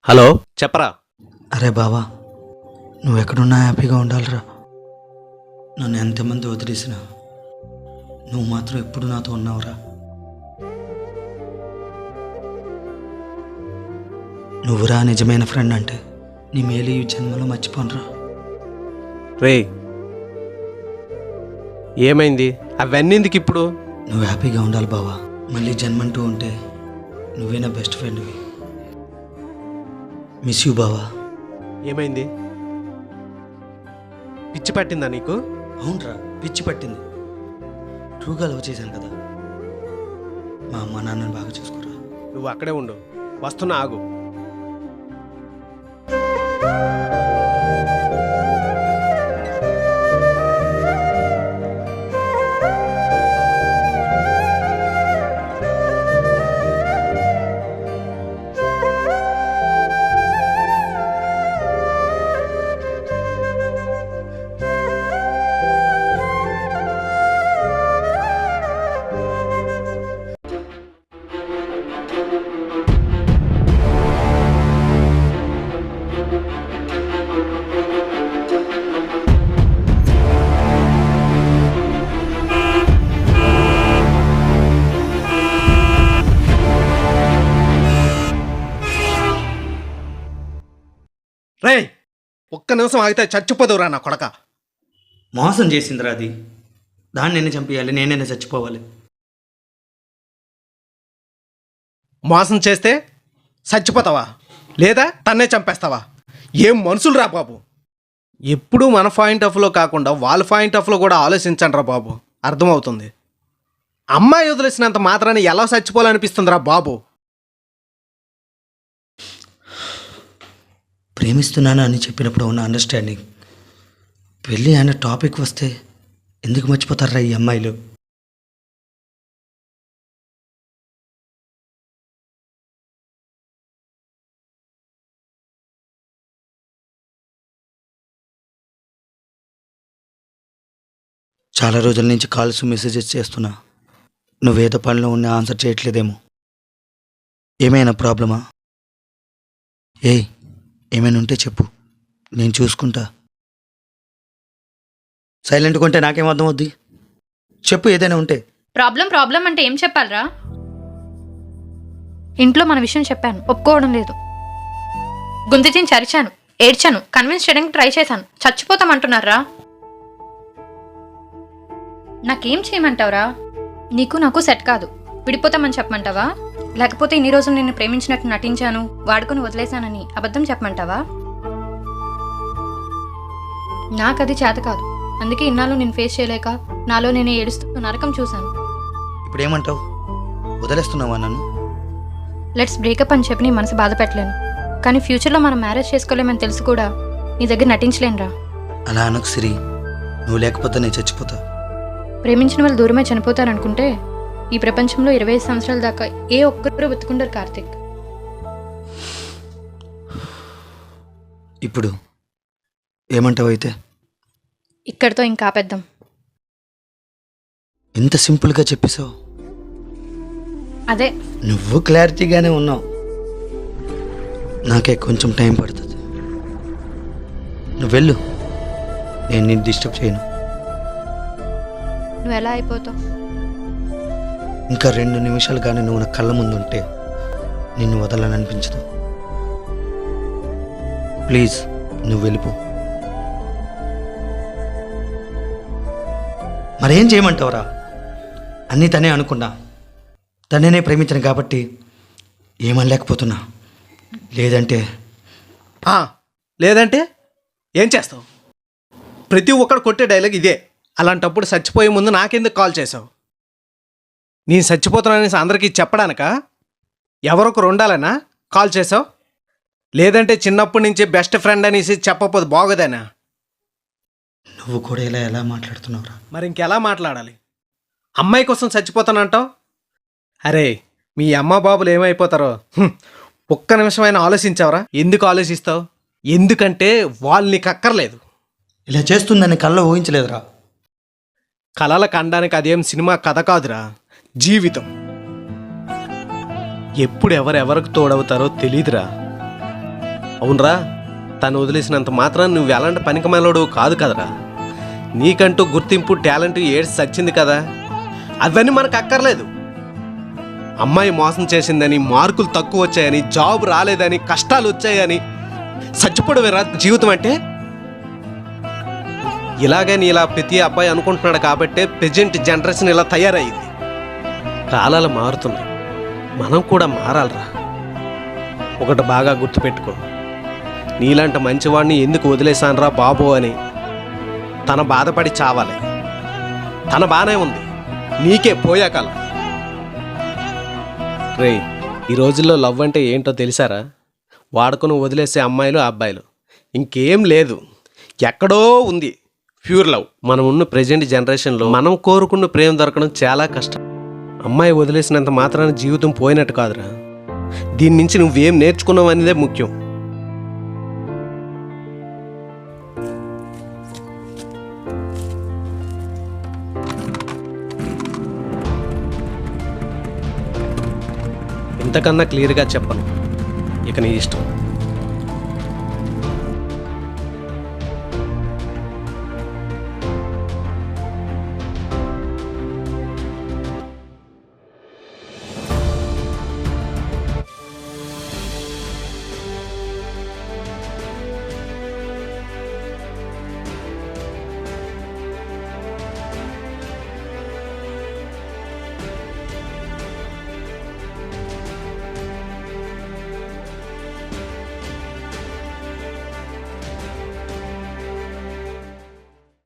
Hello చెప్పరా. అరే బావా, నువ్వు ఎక్కడున్నా హ్యాపీగా ఉండాలిరా. నన్ను ఎంతమంది వదిలేసినా నువ్వు మాత్రం ఎప్పుడు నాతో ఉన్నావురా. నువ్వురా నిజమైన ఫ్రెండ్ అంటే. నీ మేలు ఈ జన్మలో మర్చిపోనురా. రే ఏమైంది? అవన్నీ ఎందుకు ఇప్పుడు? నువ్వు హ్యాపీగా ఉండాలి బావా. మళ్ళీ జన్మంటూ ఉంటే నువ్వే నా బెస్ట్ ఫ్రెండ్వి. మిస్ యూ బావా. ఏమైంది? పిచ్చి పట్టిందా నీకు? అవునరా, పిచ్చి పట్టింది. ట్రూగా లవ్ చేశాను కదా. మా అమ్మ నాన్నని బాగా చూసుకోరా. నువ్వు అక్కడే ఉండు, వస్తున్నా, ఆగు. రే ఒక్క నిమిషం ఆగితే చచ్చిపోదువురా నా కొడక. మోసం చేసిందిరా అది. దాన్ని నేనే చంపేయాలి, నేనే చచ్చిపోవాలి. మోసం చేస్తే చచ్చిపోతావా లేదా తన్నే చంపేస్తావా? ఏం మనుషులు రా బాబు. ఎప్పుడూ మన పాయింట్ ఆఫ్లో కాకుండా వాళ్ళ పాయింట్ ఆఫ్లో కూడా ఆలోచించండి రా బాబు. అర్థమవుతుంది. అమ్మాయి వదిలేసినంత మాత్రాన్ని ఎలా చచ్చిపోవాలనిపిస్తుందిరా బాబు. ప్రేమిస్తున్నాను అని చెప్పినప్పుడు ఉన్న అండర్స్టాండింగ్, పెళ్ళి అనే టాపిక్ వస్తే ఎందుకు మర్చిపోతారా ఈ అమ్మాయిలు? చాలా రోజుల నుంచి కాల్స్ మెసేజెస్ చేస్తున్నా. నువ్వేదో పనిలో ఉన్న ఆన్సర్ చేయట్లేదేమో. ఏమైనా ప్రాబ్లమా? ఏమైనా ఉంటే చెప్పు, నేను చూసుకుంటా. సైలెంట్గా ఉంటే నాకేం అర్థం అవుద్ది? చెప్పు ఏదైనా ఉంటే. ప్రాబ్లం అంటే ఏం చెప్పాలరా? ఇంట్లో మన విషయం చెప్పాను, ఒప్పుకోవడం లేదు. గుంతెచ్చి చరిచాను, ఏడ్చాను, కన్విన్స్ చేయడానికి ట్రై చేశాను. చచ్చిపోతామంటున్నారా? నాకేం చేయమంటావురా? నీకు నాకు సెట్ కాదు, విడిపోతామని చెప్పమంటావా? లేకపోతే ఇన్ని రోజులు నిన్ను ప్రేమించినట్టు నటించాను, వాడుకొని వదిలేశానని అబద్ధం చెప్పమంటావా? నాకది చేత కాదు. అందుకే ఇన్నాళ్ళు నేను ఫేస్ చేయలేక నాలో నేనే ఏడుస్తూ నరకం చూశాను. ఇప్పుడు ఏమంటావు? వదిలేస్తున్నావా నన్ను? లెట్స్ బ్రేకప్ అని చెప్పి నీ మనసు బాధ పెట్టలేను. కానీ ఫ్యూచర్లో మనం మ్యారేజ్ చేసుకోలేమని తెలుసు కూడా నీ దగ్గర నటించలేనురా. అలా అనకు సిరి. నువ్వు లేకపోతే నేను చచ్చిపోతా. ప్రేమించిన వాళ్ళు దూరమే చనిపోతారనుకుంటే ఈ ప్రపంచంలో 25 సంవత్సరాల దాకా ఏ ఒక్కరు బతుకుంటారు కార్తిక్. ఇప్పుడు ఏమంటావు అయితే? ఇక్కడితో ఇంకా ఆపేద్దాం. ఎంత సింపుల్గా చెప్పేశావు. అదే, నువ్వు క్లారిటీగానే ఉన్నావు. నాకే కొంచెం టైం పడుతుంది. నువ్వు వెళ్ళు, నేను నిన్ను డిస్టర్బ్ చేయను. నువ్వు ఎలా అయిపోతావు? ఇంకా 2 నిమిషాలు కానీ నువ్వు నా కళ్ళ ముందు ఉంటే నిన్ను వదలననిపించదు. ప్లీజ్ నువ్వు వెళ్ళిపో. మరేం చేయమంటావురా? అన్నీ తనే అనుకున్నా, తనేనే ప్రేమించను కాబట్టి ఏమనలేకపోతున్నా. లేదంటే లేదంటే ఏం చేస్తావు? ప్రతి ఒక్కడు కొట్టే డైలాగ్ ఇదే. అలాంటప్పుడు చచ్చిపోయే ముందు నాకెందుకు కాల్ చేసావు? నేను చచ్చిపోతున్నానని అందరికీ చెప్పడానికా? ఎవరొకరు ఉండాలనా కాల్ చేసావు? లేదంటే చిన్నప్పటి నుంచి బెస్ట్ ఫ్రెండ్ అనేసి చెప్పకపోతే బాగోదేనా? నువ్వు కూడా ఇలా ఎలా మాట్లాడుతున్నావురా? మరి ఇంకెలా మాట్లాడాలి? అమ్మాయి కోసం చచ్చిపోతానంటావు? అరే మీ అమ్మ బాబులు ఏమైపోతారో ఒక్క నిమిషమైనా ఆలోచించావరా? ఎందుకు ఆలోచిస్తావు? ఎందుకంటే వాళ్ళు నీకు అక్కర్లేదు. ఇలా చేస్తుందని కళ్ళలో ఊహించలేదురా. కలల కండానికి అదేం సినిమా కథ కాదురా, జీవితం. ఎప్పుడు ఎవరెవరికి తోడవుతారో తెలీదురా. అవునరా, తను వదిలేసినంత మాత్రం నువ్వు ఎలాంటి పనికిమాలోడు కాదు కదరా. నీకంటూ గుర్తింపు టాలెంట్ ఏడ్స్ సచ్చింది కదా, అవన్నీ మనకు అక్కర్లేదు. అమ్మాయి మోసం చేసిందని, మార్కులు తక్కువ వచ్చాయని, జాబ్ రాలేదని, కష్టాలు వచ్చాయని చచ్చిపోవడమేరా జీవితం అంటే? ఇలాగే ఇలా ప్రతి అబ్బాయి అనుకుంటున్నాడు కాబట్టే ప్రెజెంట్ జనరేషన్ ఇలా తయారయ్యింది. కాలాలు మారుతున్నాయి, మనం కూడా మారాలరా. ఒకటి బాగా గుర్తుపెట్టుకో, నీలాంటి మంచివాడిని ఎందుకు వదిలేశానురా బాబు అని తన బాధపడి చావాలి. తన బానే ఉంది, నీకే పోయాకాలం. రే, ఈ రోజుల్లో లవ్ అంటే ఏంటో తెలిసారా? వాడుకొని వదిలేసే అమ్మాయిలు అబ్బాయిలు, ఇంకేం లేదు. ఎక్కడో ఉంది ప్యూర్ లవ్. మనం ఉన్న ప్రెజెంట్ జనరేషన్లో మనం కోరుకున్న ప్రేమ దొరకడం చాలా కష్టం. అమ్మాయి వదిలేసినంత మాత్రాన జీవితం పోయినట్టు కాదురా. దీని నుంచి నువ్వేం నేర్చుకున్నావు అనేదే ముఖ్యం. ఇంతకన్నా క్లియర్గా చెప్పను, ఇక నీ ఇష్టం.